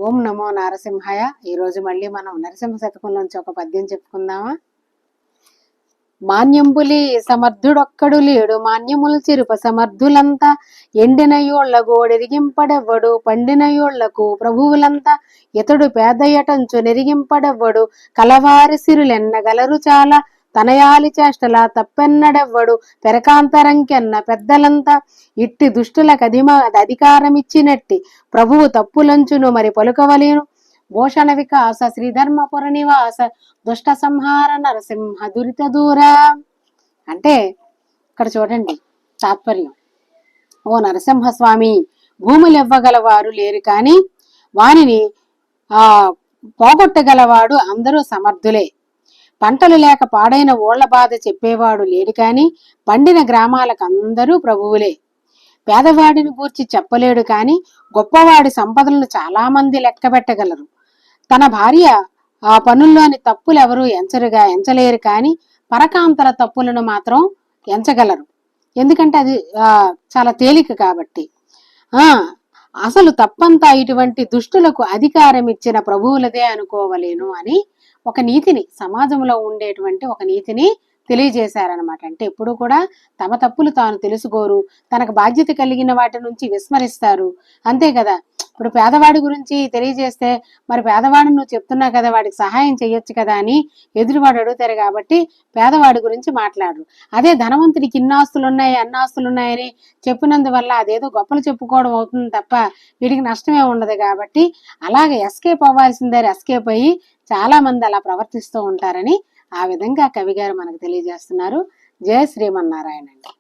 ఓం నమో నారసింహాయ. ఈరోజు మళ్ళీ మనం నరసింహ శతకంలోంచి ఒక పద్యం చెప్పుకుందామా. మాన్యంబులి సమర్థుడొక్కడు లేడు, మాన్యములు చిరుప సమర్థులంతా, ఎండిన యోళ్ల గోడెరిగింపడెవ్వడు, పండిన యోళ్లకు ప్రభువులంతా, ఇతడు పేదయటంచు నెరిగింపడెవ్వడు, కలవారి సిరులెన్నగలరు చాలా, తనయాలి చేష్టల తప్పెన్నడెవ్వడు, పెరకాంతరంకెన్న పెద్దలంతా, ఇట్టి దుష్టులకు అధికారమిచ్చినట్టి ప్రభువు తప్పులంచును మరి పలుకవలేను, భూషణ వికాస శ్రీధర్మపుర నివాస దుష్ట సంహార నరసింహ దురిత దూర. అంటే ఇక్కడ చూడండి తాత్పర్యం. ఓ నరసింహస్వామి, భూములు ఇవ్వగలవారు లేరు కాని వానిని పోగొట్టగలవాడు అందరూ సమర్థులే. పంటలు లేక పాడైన ఓళ్ల బాధ చెప్పేవాడు లేడు కాని పండిన గ్రామాలకు అందరూ ప్రభువులే. పేదవాడిని గూర్చి చెప్పలేడు కాని గొప్పవాడి సంపదలను చాలా మంది లెక్కబెట్టగలరు. తన భార్య ఆ పనుల్లోని తప్పులెవరూ ఎంచలేరు కాని పరకాంతల తప్పులను మాత్రం ఎంచగలరు. ఎందుకంటే అది చాలా తేలిక కాబట్టి. అసలు తప్పంతా ఇటువంటి దుష్టులకు అధికారం ఇచ్చిన ప్రభువులదే అనుకోవలేను అని ఒక నీతిని, సమాజంలో ఉండేటువంటి ఒక నీతిని తెలియజేశారనమాట. అంటే ఎప్పుడు కూడా తమ తప్పులు తాను తెలుసుకోరు, తనకు బాధ్యత కలిగిన వాటి నుంచి విస్మరిస్తారు. అంతే కదా. ఇప్పుడు పేదవాడి గురించి తెలియజేస్తే మరి పేదవాడిని నువ్వు చెప్తున్నావు కదా, వాడికి సహాయం చేయొచ్చు కదా అని ఎదురువాడు అడుగుతారు కాబట్టి పేదవాడి గురించి మాట్లాడరు. అదే ధనవంతుడికి ఇన్నాస్తులు ఉన్నాయి అన్నాస్తులు ఉన్నాయని చెప్పినందువల్ల అదేదో గొప్పలు చెప్పుకోవడం అవుతుంది తప్ప వీడికి నష్టమే ఉండదు. కాబట్టి అలాగే ఎస్కేప్ అవ్వాల్సిందే ఎస్కేప్ అయ్యి చాలా మంది అలా ప్రవర్తిస్తూ ఉంటారని ఆ విధంగా కవిగారు మనకు తెలియజేస్తున్నారు. జయ శ్రీమన్నారాయణ అండి.